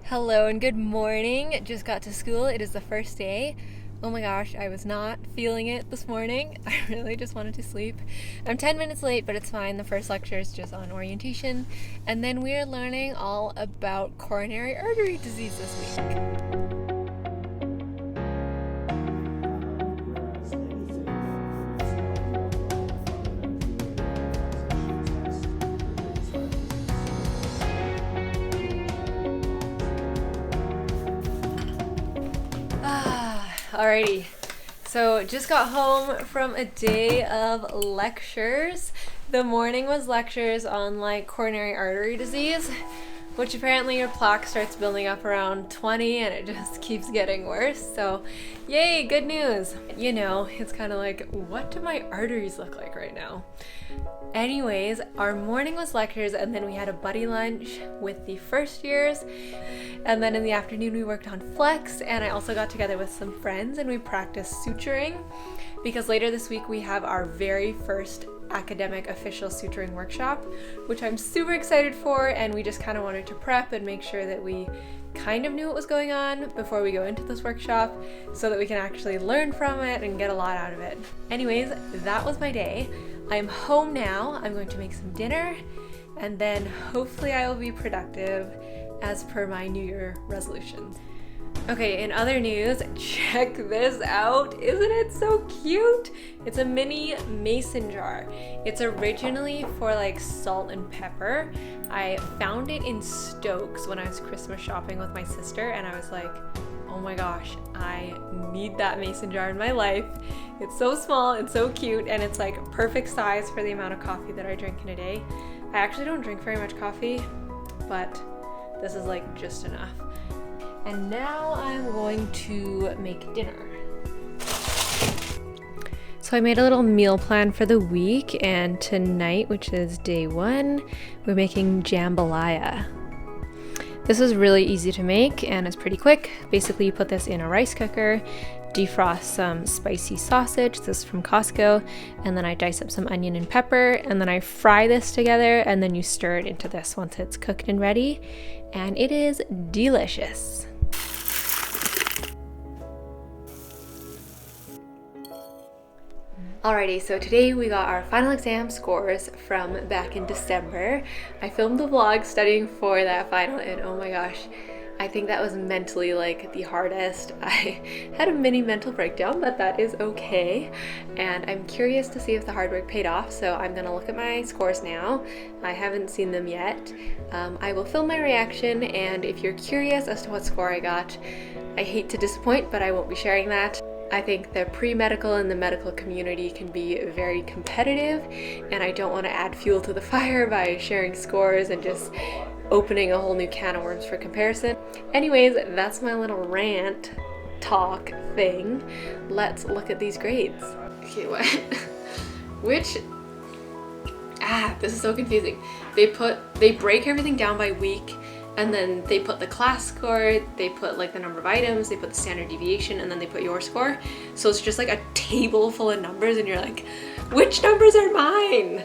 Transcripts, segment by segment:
Hello and good morning. Just got to school. It is the first day. Oh my gosh, I was not feeling it this morning. I really just wanted to sleep. I'm 10 minutes late, but it's fine. The first lecture is just on orientation. And then we are learning all about coronary artery disease this week. Alrighty, so just got home from a day of lectures. The morning was lectures on coronary artery disease, which apparently your plaque starts building up around 20 and it just keeps getting worse. So yay, good news. You know, it's kind of like, what do my arteries look like right now? Anyways, our morning was lectures and then we had a buddy lunch with the first years, and then in the afternoon we worked on flex, and I also got together with some friends and we practiced suturing because later this week we have our very first academic official suturing workshop, which I'm super excited for, and we just kind of wanted to prep and make sure that we kind of knew what was going on before we go into this workshop so that we can actually learn from it and get a lot out of it. Anyways, that was my day. I'm home now. I'm going to make some dinner and then hopefully I will be productive as per my New Year resolutions. Okay, in other news, check this out. Isn't it so cute? It's a mini mason jar. It's originally for salt and pepper. I found it in Stokes when I was Christmas shopping with my sister, and I was like, oh my gosh, I need that mason jar in my life. It's so small and so cute, and it's perfect size for the amount of coffee that I drink in a day. I actually don't drink very much coffee, but this is just enough. And now I'm going to make dinner. So I made a little meal plan for the week, and tonight, which is day 1, we're making jambalaya. This is really easy to make and it's pretty quick. Basically, you put this in a rice cooker, defrost some spicy sausage, this is from Costco, and then I dice up some onion and pepper, and then I fry this together, and then you stir it into this once it's cooked and ready, and it is delicious. Alrighty, so today we got our final exam scores from back in December. I filmed the vlog studying for that final, and oh my gosh, I think that was mentally the hardest. I had a mini mental breakdown, but that is okay. And I'm curious to see if the hard work paid off, so I'm gonna look at my scores now. I haven't seen them yet. I will film my reaction, and if you're curious as to what score I got, I hate to disappoint, but I won't be sharing that. I think the pre-medical and the medical community can be very competitive, and I don't want to add fuel to the fire by sharing scores and just opening a whole new can of worms for comparison. Anyways, that's my little rant talk thing. Let's look at these grades. Okay, what? This is so confusing. They break everything down by week, and then they put the class score, they put the number of items, they put the standard deviation, and then they put your score. So it's just a table full of numbers, and you're like, which numbers are mine?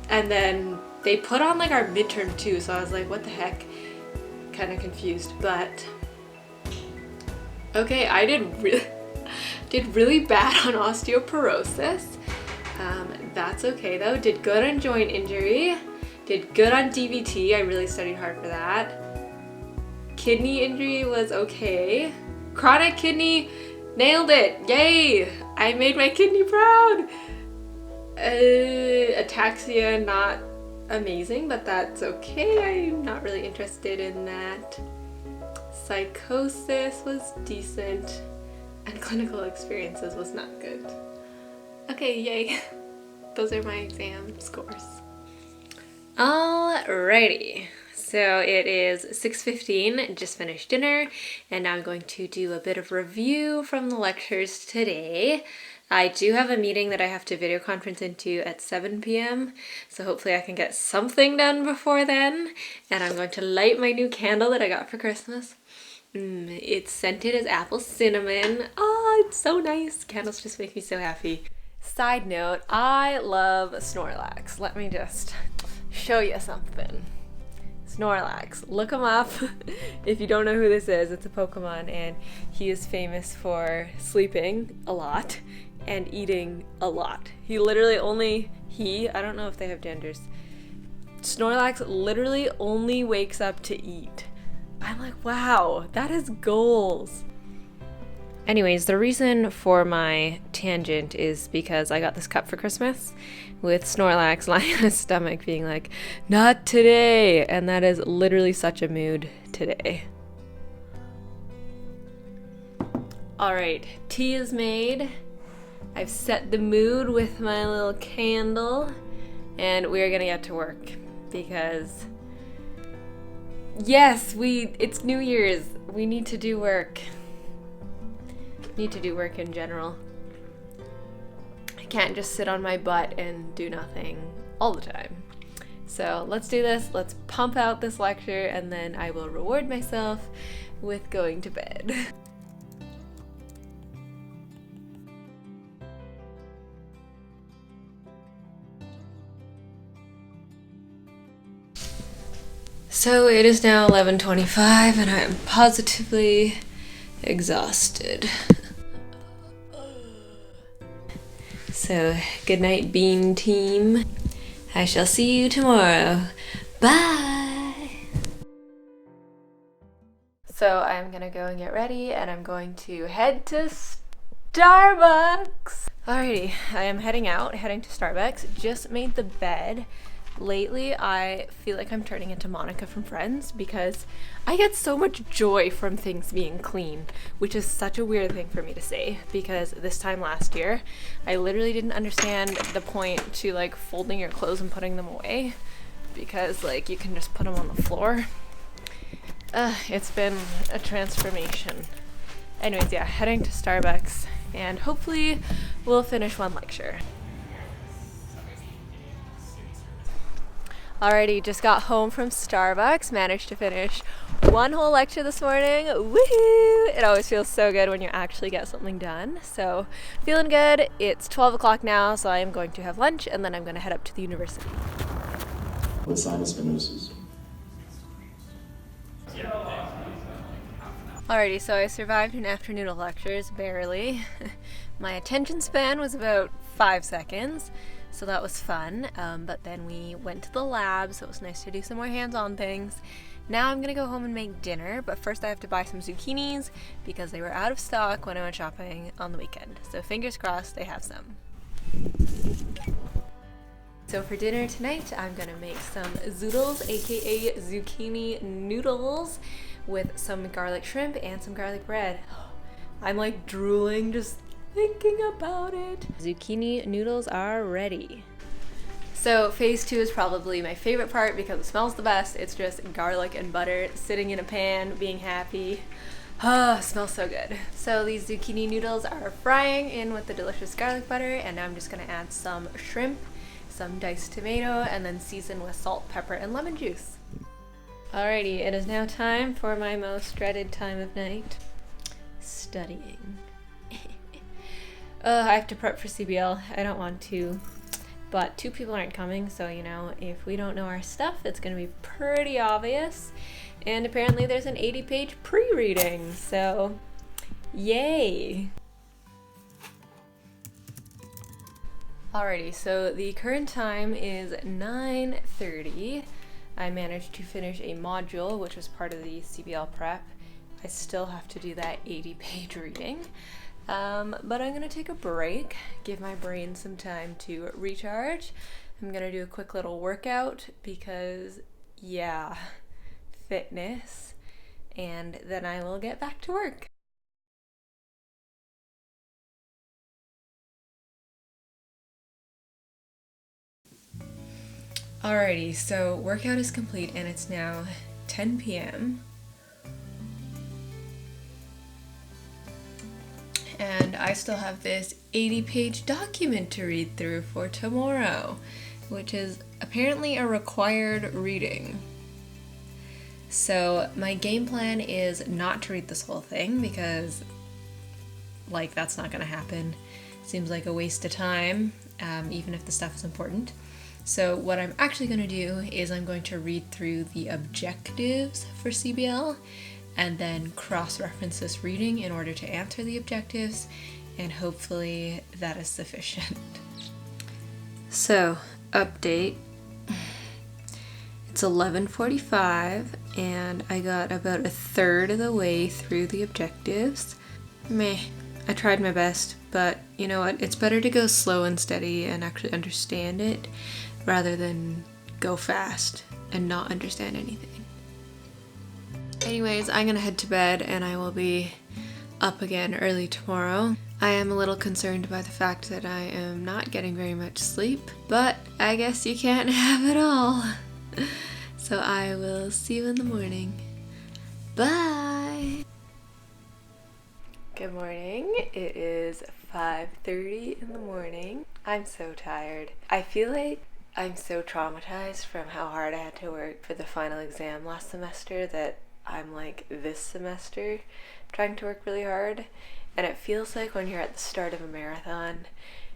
And then they put on our midterm too, so I was like, what the heck? Kind of confused, but okay, I did really bad on osteoporosis. That's okay though. Did good on joint injury. Did good on DVT, I really studied hard for that. Kidney injury was okay. Chronic kidney, nailed it, yay! I made my kidney proud! Ataxia, not amazing, but that's okay, I'm not really interested in that. Psychosis was decent, and clinical experiences was not good. Okay, yay. Those are my exam scores. Alrighty, so it is 6:15, just finished dinner, and now I'm going to do a bit of review from the lectures today. I do have a meeting that I have to video conference into at 7 p.m, so hopefully I can get something done before then, and I'm going to light my new candle that I got for Christmas. It's scented as apple cinnamon. Oh, it's so nice. Candles just make me so happy. Side note, I love Snorlax. Let me just show you something. Snorlax. Look him up if you don't know who this is. It's a Pokemon, and he is famous for sleeping a lot and eating a lot. He literally only, I don't know if they have genders. Snorlax literally only wakes up to eat. I'm like, wow, that is goals. Anyways, the reason for my tangent is because I got this cup for Christmas with Snorlax lying on his stomach being like, not today, and that is literally such a mood today. Alright, tea is made. I've set the mood with my little candle, and we're gonna get to work because yes, it's New Year's. We need to do work. Need to do work in general. I can't just sit on my butt and do nothing all the time. So let's do this. Let's pump out this lecture, and then I will reward myself with going to bed. So it is now 11:25 and I am positively exhausted. So good night, Bean Team. I shall see you tomorrow. Bye! So I'm gonna go and get ready, and I'm going to head to Starbucks! Alrighty, I am heading to Starbucks. Just made the bed. Lately, I feel like I'm turning into Monica from Friends because I get so much joy from things being clean, which is such a weird thing for me to say because this time last year, I literally didn't understand the point to like folding your clothes and putting them away because like you can just put them on the floor. It's been a transformation. Anyways, yeah, heading to Starbucks and hopefully we'll finish one lecture. Alrighty, just got home from Starbucks, managed to finish one whole lecture this morning. Woohoo! It always feels so good when you actually get something done. So, feeling good. It's 12 o'clock now, so I am going to have lunch and then I'm going to head up to the university. What sinus stenosis? Alrighty, so I survived an afternoon of lectures, barely. My attention span was about 5 seconds. So that was fun, but then we went to the lab, so it was nice to do some more hands-on things. Now I'm gonna go home and make dinner, but first I have to buy some zucchinis because they were out of stock when I went shopping on the weekend. So fingers crossed they have some. So for dinner tonight, I'm gonna make some zoodles, aka zucchini noodles, with some garlic shrimp and some garlic bread. I'm like drooling just thinking about it. Zucchini noodles are ready. So phase 2 is probably my favorite part because it smells the best. It's just garlic and butter sitting in a pan, being happy. Ah, smells so good. So these zucchini noodles are frying in with the delicious garlic butter, and now I'm just gonna add some shrimp, some diced tomato, and then season with salt, pepper, and lemon juice. Alrighty, it is now time for my most dreaded time of night, studying. I have to prep for CBL. I don't want to, but 2 people aren't coming, so you know, if we don't know our stuff, it's gonna be pretty obvious. And apparently there's an 80-page pre-reading, so yay! Alrighty, so the current time is 9:30. I managed to finish a module, which was part of the CBL prep. I still have to do that 80-page reading. But I'm gonna take a break, give my brain some time to recharge. I'm gonna do a quick little workout because, yeah, fitness, and then I will get back to work. Alrighty, so workout is complete and it's now 10 p.m. And I still have this 80-page document to read through for tomorrow, which is apparently a required reading. So my game plan is not to read this whole thing because, like, that's not gonna happen. Seems like a waste of time, even if the stuff is important. So what I'm actually going to do is I'm going to read through the objectives for CBL and then cross-reference this reading in order to answer the objectives, and hopefully that is sufficient. So, update. It's 11:45 and I got about a third of the way through the objectives. Meh. I tried my best, but you know what? It's better to go slow and steady and actually understand it rather than go fast and not understand anything. Anyways, I'm gonna head to bed and I will be up again early tomorrow. I am a little concerned by the fact that I am not getting very much sleep, but I guess you can't have it all. So I will see you in the morning. Bye! Good morning. It is 5:30 in the morning. I'm so tired. I feel like I'm so traumatized from how hard I had to work for the final exam last semester that I'm like this semester trying to work really hard. And it feels like when you're at the start of a marathon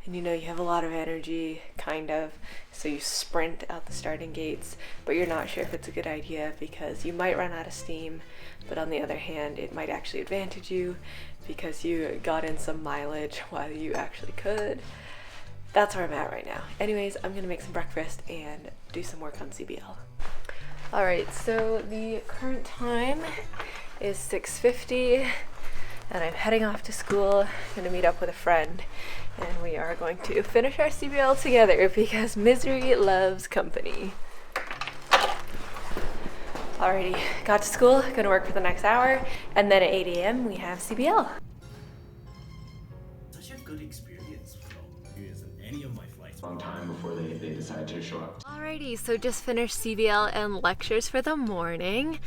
and you know you have a lot of energy, kind of, so you sprint out the starting gates, but you're not sure if it's a good idea because you might run out of steam, but on the other hand it might actually advantage you because you got in some mileage while you actually could. That's where I'm at right now. Anyways, I'm gonna make some breakfast and do some work on CBL. Alright, so the current time is 6:50 and I'm heading off to school. I'm gonna meet up with a friend and we are going to finish our CBL together because misery loves company. Alrighty, got to school, gonna work for the next hour, and then at 8 a.m. we have CBL. Such a good experience from any of my flights. Long time before they decide to show up. Alrighty, so just finished CBL and lectures for the morning.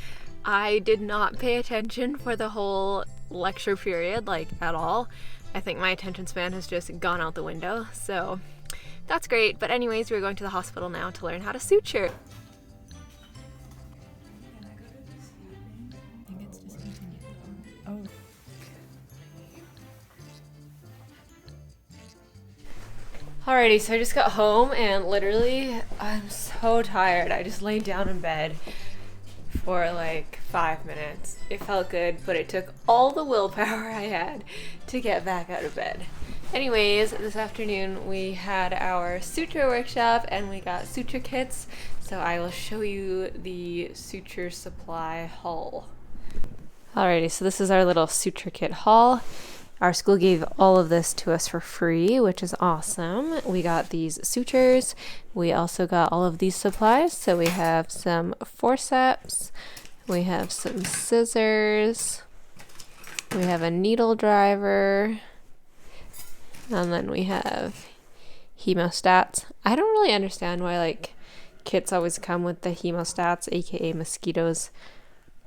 I did not pay attention for the whole lecture period, like at all. I think my attention span has just gone out the window, so that's great. But anyways, we're going to the hospital now to learn how to suture. Alrighty, so I just got home and literally I'm so tired. I just laid down in bed for like 5 minutes. It felt good, but it took all the willpower I had to get back out of bed. Anyways, this afternoon we had our suture workshop and we got suture kits, so I will show you the suture supply haul. Alrighty, so this is our little suture kit haul. Our school gave all of this to us for free, which is awesome. We got these sutures. We also got all of these supplies. So we have some forceps, we have some scissors, we have a needle driver, and then we have Hemostats. I don't really understand why like kits always come with the Hemostats, aka mosquitoes,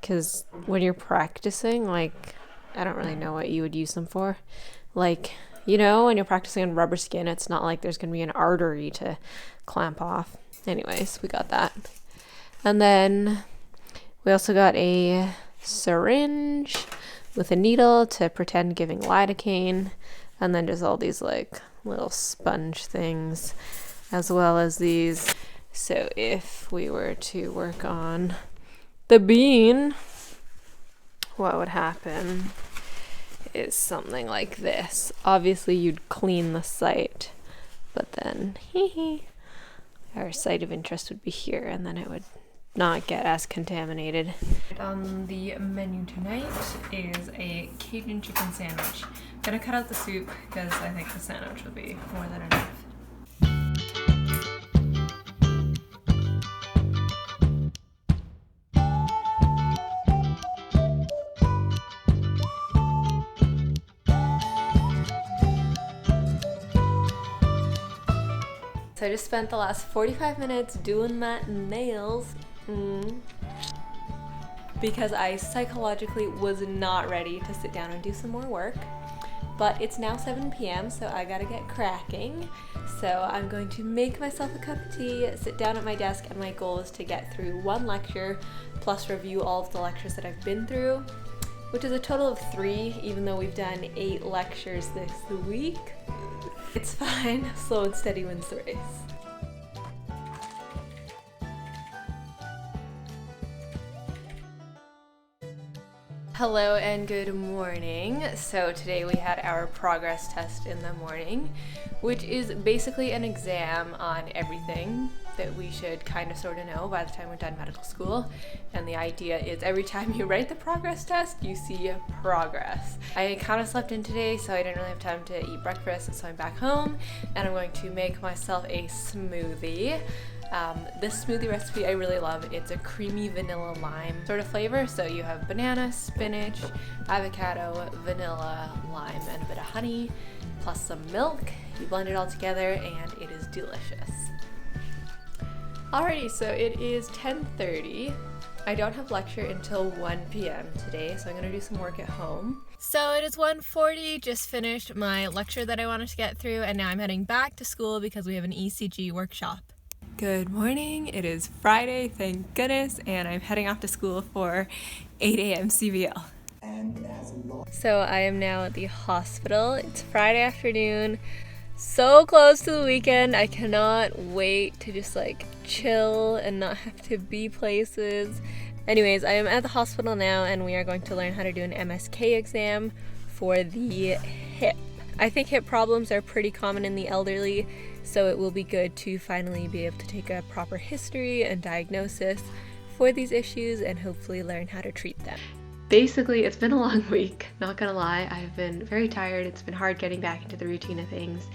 because when you're practicing, like, I don't really know what you would use them for. Like, you know, when you're practicing on rubber skin, it's not like there's going to be an artery to clamp off. Anyways, we got that. And then we also got a syringe with a needle to pretend giving lidocaine. And then just all these like little sponge things, as well as these. So if we were to work on the bean, what would happen is something like this. Obviously you'd clean the site, but then our site of interest would be here and then it would not get as contaminated. On the menu tonight is a Cajun chicken sandwich. I'm gonna cut out the soup because I think the sandwich will be more than enough. So I just spent the last 45 minutes doing my nails because I psychologically was not ready to sit down and do some more work. But it's now 7 p.m. so I gotta get cracking. So I'm going to make myself a cup of tea, sit down at my desk, and my goal is to get through one lecture plus review all of the lectures that I've been through, which is a total of 3, even though we've done 8 lectures this week. It's fine, slow and steady wins the race. Hello and good morning. So today we had our progress test in the morning, which is basically an exam on everything that we should kind of sort of know by the time we're done medical school. And the idea is every time you write the progress test, you see progress. I kind of slept in today, so I didn't really have time to eat breakfast, so I'm back home and I'm going to make myself a smoothie. This smoothie recipe I really love. It's a creamy vanilla lime sort of flavor. So you have banana, spinach, avocado, vanilla, lime, and a bit of honey, plus some milk. You blend it all together and it is delicious. Alrighty, so it is 10:30. I don't have lecture until 1 p.m. today, so I'm gonna do some work at home. So it is 1:40, just finished my lecture that I wanted to get through, and now I'm heading back to school because we have an ECG workshop. Good morning, it is Friday, thank goodness, and I'm heading off to school for 8 a.m. CVL. So I am now at the hospital. It's Friday afternoon, so close to the weekend. I cannot wait to just like chill and not have to be places. Anyways, I am at the hospital now and we are going to learn how to do an MSK exam for the hip. I think hip problems are pretty common in the elderly, so it will be good to finally be able to take a proper history and diagnosis for these issues and hopefully learn how to treat them. Basically, it's been a long week, not gonna lie. I've been very tired. It's been hard getting back into the routine of things.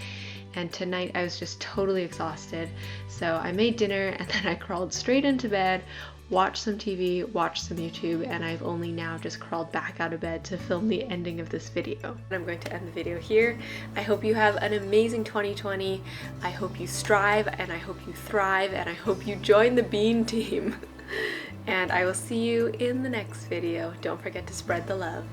And tonight I was just totally exhausted. So I made dinner and then I crawled straight into bed, watched some TV, watched some YouTube, and I've only now just crawled back out of bed to film the ending of this video. I'm going to end the video here. I hope you have an amazing 2020. I hope you strive and I hope you thrive and I hope you join the Bean team. And I will see you in the next video. Don't forget to spread the love.